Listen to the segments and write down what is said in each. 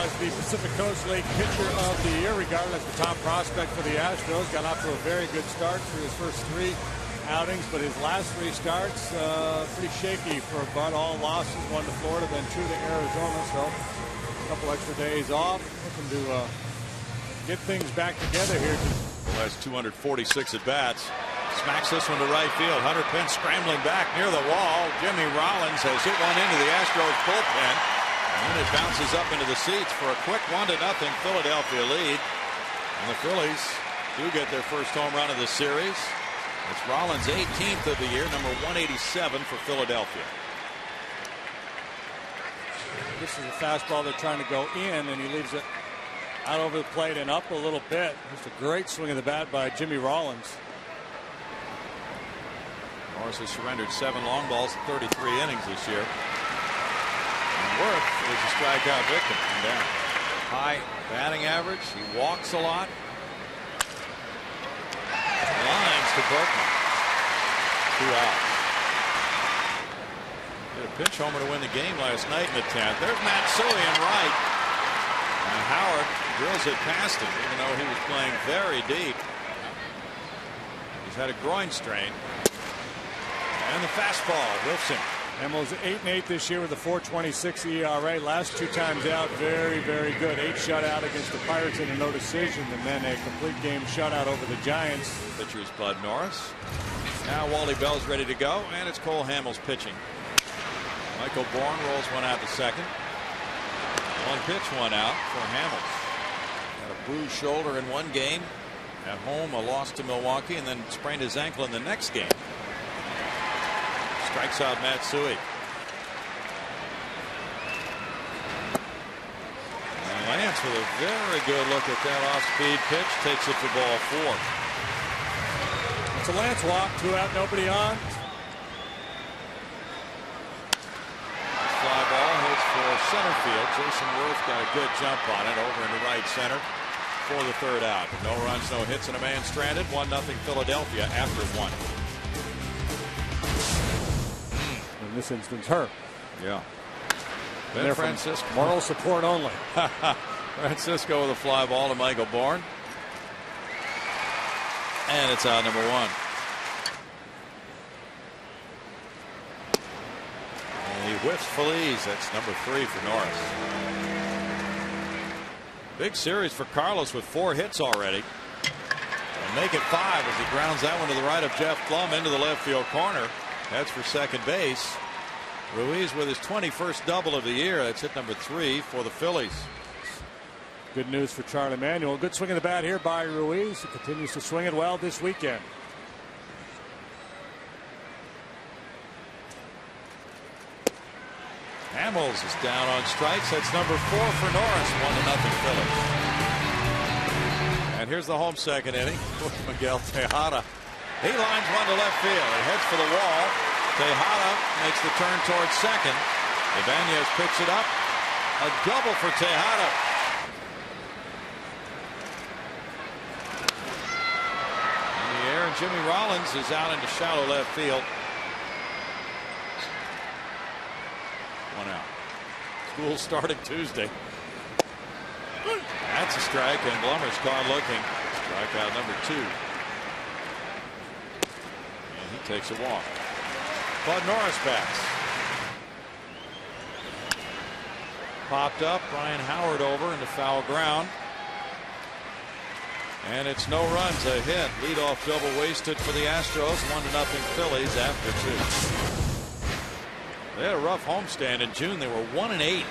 was the Pacific Coast League Pitcher of the Year, regarded as the top prospect for the Astros. Got off to a very good start through his first 3 outings, but his last 3 starts pretty shaky for Bud. All losses, 1 to Florida, then 2 to Arizona. So a couple extra days off, looking to get things back together here. Last 246 at bats. Smacks this one to right field. Hunter Pence scrambling back near the wall. Jimmy Rollins has hit one into the Astros bullpen, and then it bounces up into the seats for a quick 1-0 Philadelphia lead. And the Phillies do get their first home run of the series. It's Rollins' 18th of the year, number 187 for Philadelphia. This is a fastball they're trying to go in, and he leaves it out over the plate and up a little bit. Just a great swing of the bat by Jimmy Rollins. Norris has surrendered 7 long balls in 33 innings this year. And Worth is a strikeout victim. And down. High batting average. He walks a lot. Lines to Berkman. 2 outs. Did a pinch homer to win the game last night in the 10th. There's Matsui in right. And Howard drills it past him, even though he was playing very deep. He's had a groin strain. And the fastball whiffs him. Hamels 8-8 this year with a 4.26 ERA. Last 2 times out, very, very good. 8 shutout against the Pirates in a no decision, and then a complete game shutout over the Giants. Pitcher's Bud Norris. Now Wally Bell's ready to go, and it's Cole Hamels pitching. Michael Bourne rolls one out to second. 1 pitch, 1 out for Hamels. Had a bruised shoulder in one game. At home, a loss to Milwaukee, and then sprained his ankle in the next game. Strikes out Matsui. And Lance with a very good look at that off-speed pitch. Takes it for ball 4. It's a Lance walk. 2 out, nobody on. Fly ball hits for center field. Jason Worth got a good jump on it over into right center for the 3rd out. No runs, no hits, and a man stranded. 1-0 Philadelphia after 1. In this instance, her. Yeah. Ben Francisco. Moral support only. Francisco with a fly ball to Michael Bourne. And it's out number 1. And he whiffs Feliz. That's number 3 for Norris. Big series for Carlos with 4 hits already. And make it 5 as he grounds that one to the right of Jeff Plum into the left field corner. That's for second base. Ruiz with his 21st double of the year. That's hit number 3 for the Phillies. Good news for Charlie Manuel. Good swing of the bat here by Ruiz. He continues to swing it well this weekend. Hamels is down on strikes. That's number 4 for Norris. 1-0 Phillies. And here's the home second inning with Miguel Tejada. He lines one to left field. It heads for the wall. Tejada makes the turn towards second. Ibanez picks it up. A double for Tejada. In the air, and Jimmy Rollins is out into shallow left field. 1 out. School starting Tuesday. That's a strike, and Blummer's caught looking. Strikeout number 2. And he takes a walk. Bud Norris bats. Popped up. Brian Howard over into foul ground. And it's no runs, a hit. Leadoff double wasted for the Astros. 1-0 Phillies after 2. They had a rough homestand in June. They were 1-8.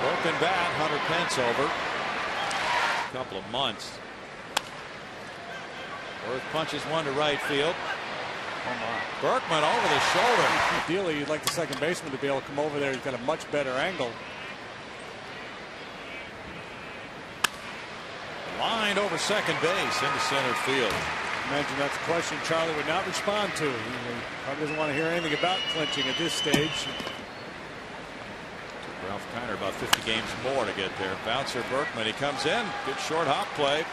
Broken bat. Hunter Pence over. A couple of months. Worth punches one to right field. Oh my. Berkman over the shoulder. Ideally, you'd like the second baseman to be able to come over there. He's got a much better angle. Lined over second base into center field. I imagine that's a question Charlie would not respond to. He probably doesn't want to hear anything about clinching at this stage. Took Ralph Kiner about 50 games more to get there. Bouncer Berkman. He comes in. Good short hop play.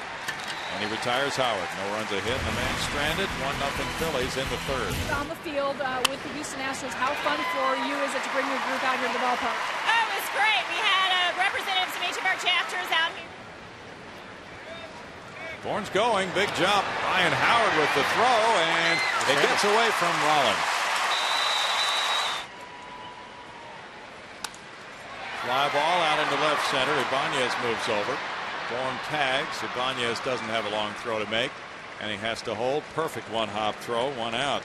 And he retires Howard. No runs a hit and the man stranded. 1-0 Phillies in the 3rd. On the field with the Houston Astros, how fun for you is it to bring your group out here to the ballpark? Oh, it's great. We had representatives from each of our chapters out here. Bourne's going, big jump. Ryan Howard with the throw, and it gets away from Rollins. Fly ball out into left center. Ibanez moves over. Bourne tags. Ibanez doesn't have a long throw to make, and he has to hold. Perfect one-hop throw, one out.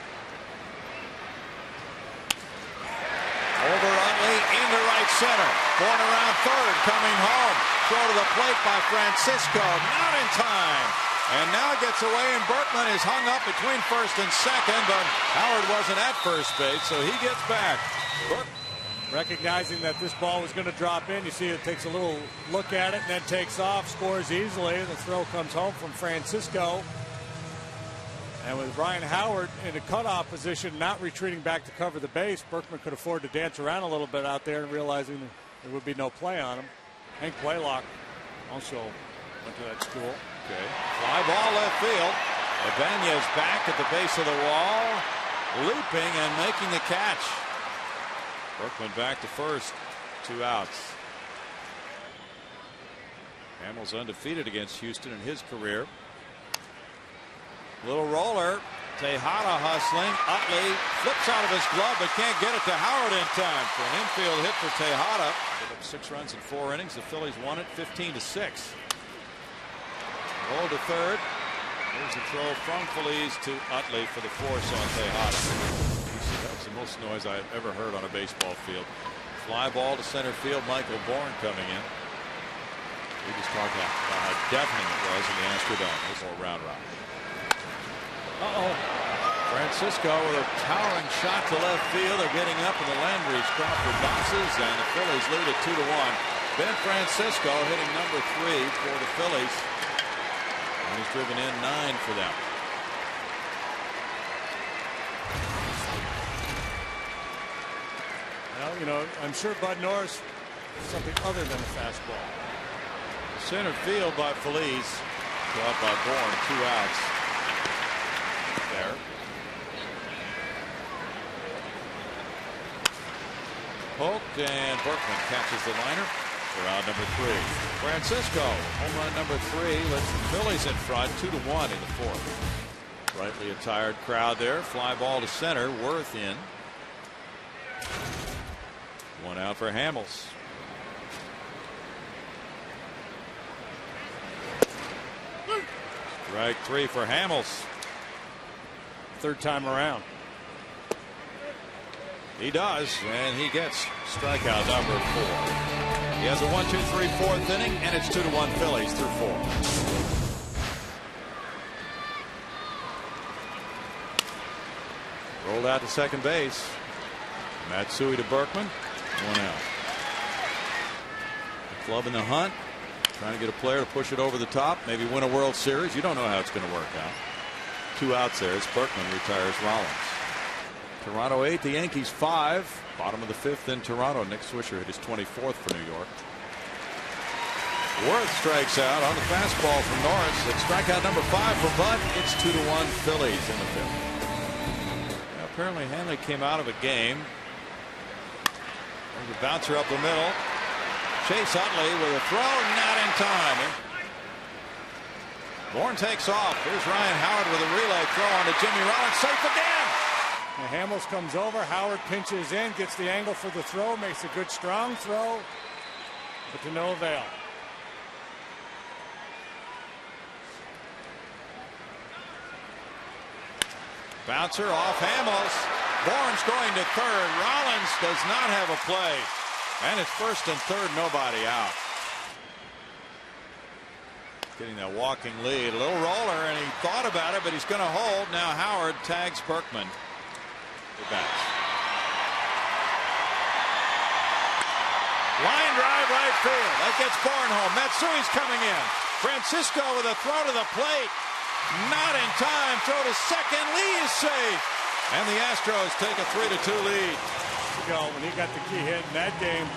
Over Utley into right center. Bourne around third, coming home. Throw to the plate by Francisco, not in time. And now it gets away, and Berkman is hung up between first and second, but Howard wasn't at first base, so he gets back. Recognizing that this ball was going to drop in, you see it takes a little look at it and then takes off, scores easily. The throw comes home from Francisco. And with Ryan Howard in a cutoff position, not retreating back to cover the base, Berkman could afford to dance around a little bit out there and realizing there would be no play on him. Hank Blaylock also went to that school. Okay. Fly ball left field. Ibanez back at the base of the wall, leaping and making the catch. Berkman back to first, 2 outs. Hamels undefeated against Houston in his career. Little roller. Tejada hustling. Utley flips out of his glove but can't get it to Howard in time for an infield hit for Tejada. Put up 6 runs in 4 innings. The Phillies won it 15-6. Roll to third. There's a throw from Phillies to Utley for the force on Tejada. That's the most noise I've ever heard on a baseball field. Fly ball to center field. Michael Bourne coming in. We just talked about how deafening it was in the Astrodome. This whole round round. Francisco with a towering shot to left field. They're getting up in the Landry's Crawford boxes, and the Phillies lead it 2-1. Ben Francisco hitting number 3 for the Phillies. And he's driven in 9 for them. Well, you know, I'm sure Bud Norris is something other than a fastball. Center field by Phillies. Caught by Bourne, 2 outs. There. Poked, and Berkman catches the liner for out number 3. Francisco, home run number 3, lets the Phillies in front, 2-1 in the 4th. Brightly attired crowd there. Fly ball to center. Worth in. 1 out for Hamels. Strike 3 for Hamels. 3rd time around. He does, and he gets strikeout number 4. He has a 1-2-3 4th inning, and it's 2-1 Phillies through 4. Rolled out to second base. Matsui to Berkman. 1 out. The club in the hunt. Trying to get a player to push it over the top. Maybe win a World Series. You don't know how it's going to work out. 2 outs there as Berkman retires Rollins. Toronto 8, the Yankees 5. Bottom of the 5th in Toronto. Nick Swisher hit his 24th for New York. Worth strikes out on the fastball from Norris. It's strikeout number 5 for Bud. It's 2-1 Phillies in the 5th. Now, apparently Hanley came out of a game. There's a bouncer up the middle. Chase Utley with a throw, not in time. Bourne takes off. Here's Ryan Howard with a relay throw on to Jimmy Rollins. Safe again. Now Hamels comes over. Howard pinches in, gets the angle for the throw, makes a good strong throw, but to no avail. Bouncer off Hamels. Bourne's going to third. Rollins does not have a play. And it's first and third, nobody out. Getting that walking lead. A little roller, and he thought about it, but he's going to hold. Now Howard tags Berkman. The bats. Line drive right field. That gets Bourne home. Matsui's coming in. Francisco with a throw to the plate. Not in time. Throw to second. Lee is safe. And the Astros take a 3-2 lead. When he got the key hit in that game,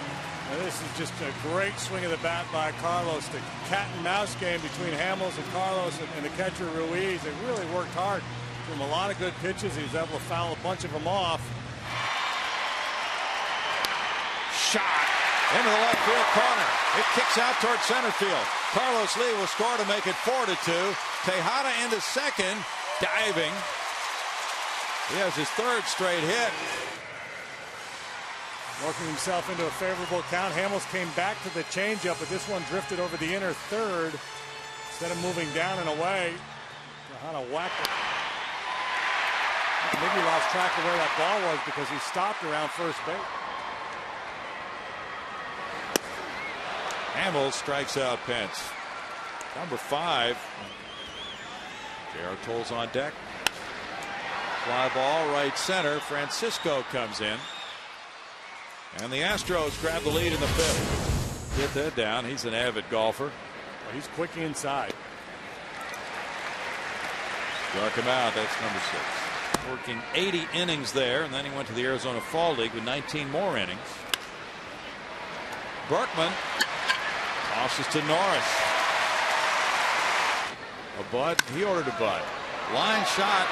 this is just a great swing of the bat by Carlos. The cat and mouse game between Hamels and Carlos and the catcher Ruiz. They really worked hard. Threw him a lot of good pitches. He was able to foul a bunch of them off. Shot into the left field corner. It kicks out toward center field. Carlos Lee will score to make it 4-2. Tejada into second, diving. He has his third straight hit. Working himself into a favorable count. Hamels came back to the changeup, but this one drifted over the inner third instead of moving down and away. Tejada whacked it. Maybe he lost track of where that ball was because he stopped around first base. Hamels strikes out Pence. Number 5. J.R. Tolles on deck. Fly ball right center. Francisco comes in. And the Astros grab the lead in the 5th. Get that down. He's an avid golfer. Well, he's quick inside. Struck him out. That's number 6. Working 80 innings there, and then he went to the Arizona Fall League with 19 more innings. Berkman tosses to Norris. A butt. He ordered a butt. Line shot.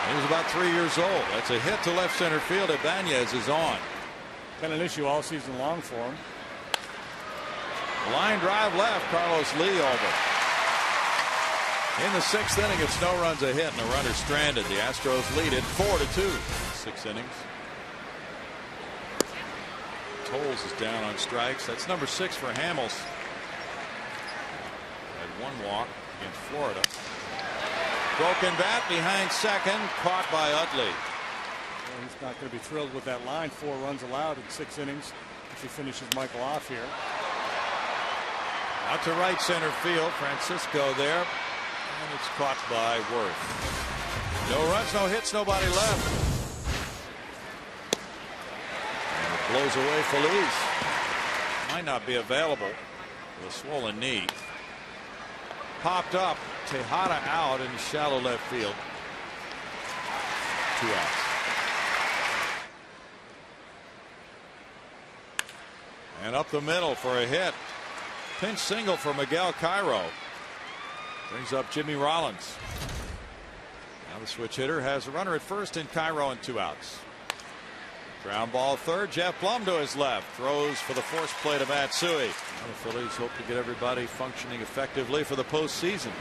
He was about 3 years old. That's a hit to left center field. Ibanez is on. Been an issue all season long for him. Line drive left. Carlos Lee over. In the 6th inning, it's no runs a hit and a runner stranded. The Astros lead it 4-2. 6 innings. Tolles is down on strikes. That's number 6 for Hamels. Had 1 walk against Florida. Broken bat behind second, caught by Utley. Well, he's not going to be thrilled with that line. 4 runs allowed in 6 innings if he finishes Michael off here. Out to right center field. Francisco there. And it's caught by Worth. No runs, no hits, nobody left. And it blows away Phillies. Might not be available with a swollen knee. Popped up. Tejada out in shallow left field. 2 outs. And up the middle for a hit. Pinch single for Miguel Cairo. Brings up Jimmy Rollins. Now the switch hitter has a runner at first and Cairo and 2 outs. Ground ball third. Jeff Plum to his left. Throws for the force play to Matsui. Now the Phillies hope to get everybody functioning effectively for the postseason.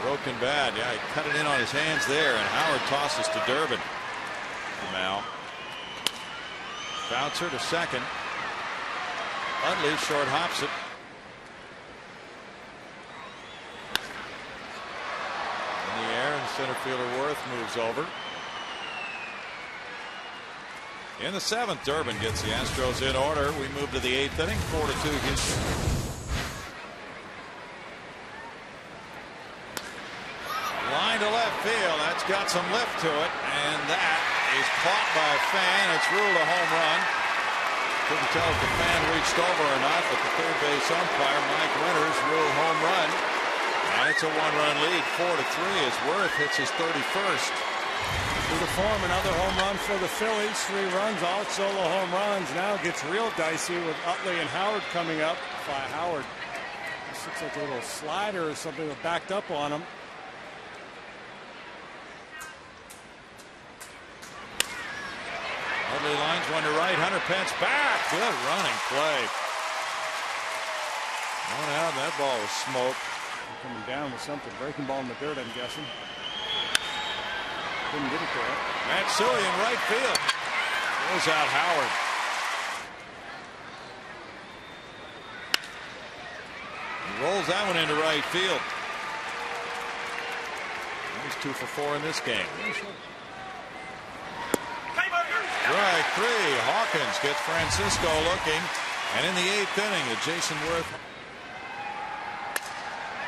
Broken bat. Yeah, he cut it in on his hands there, and Howard tosses to Durbin. Now bouncer to second. Utley short hops it. In the air, and center fielder Worth moves over. In the 7th, Durbin gets the Astros in order. We move to the 8th inning. 4-2 Houston. Line to left field. That's got some lift to it, and that is caught by a fan. It's ruled a home run. Couldn't tell if the fan reached over or not, but the third base umpire, Mike Winters, ruled home run. And it's a 1-run lead. 4-3 as Worth hits his 31st. To the form, another home run for the Phillies. 3 runs, all solo home runs. Now it gets real dicey with Utley and Howard coming up. By Howard, this looks like a little slider or something that backed up on him. Utley lines one to right. Hunter Pence back. Good running play. One out. That ball was smoked. Coming down with something. Breaking ball in the dirt, I'm guessing. Couldn't get it there. Matsui in right field. Goes out Howard. He rolls that one into right field. He's 2 for 4 in this game. Strike 3. Hawkins gets Francisco looking. And in the 8th inning, the Jason Worth.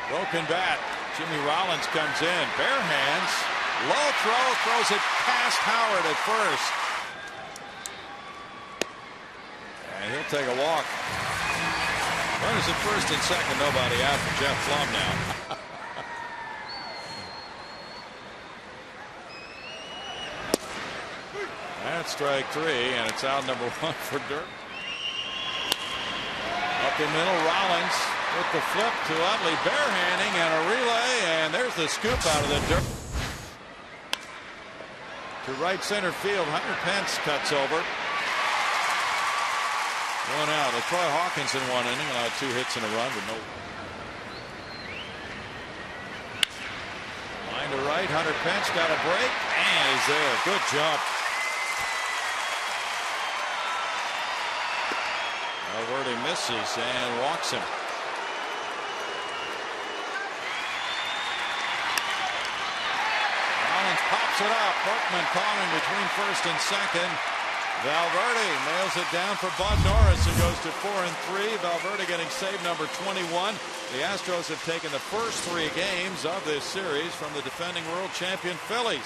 Broken bat. Jimmy Rollins comes in. Bare hands. Low throw. Throws it past Howard at first. And he'll take a walk. Runners at first and second. Nobody out for Jeff Plum now. That's strike 3, and it's out number 1 for Dirk. Up the middle, Rollins with the flip to Utley, barehanding and a relay, and there's the scoop out of the dirt. To right center field, Hunter Pence cuts over. One out. Troy Hawkins in one inning allowed 2 hits and a run, but no. Line to right. Hunter Pence got a break and is there. Good jump. Valverde misses and walks him. Rollins pops it up. Portman calling between first and second. Valverde nails it down for Bud Norris and goes to 4-3. Valverde getting save number 21. The Astros have taken the first 3 games of this series from the defending world champion Phillies.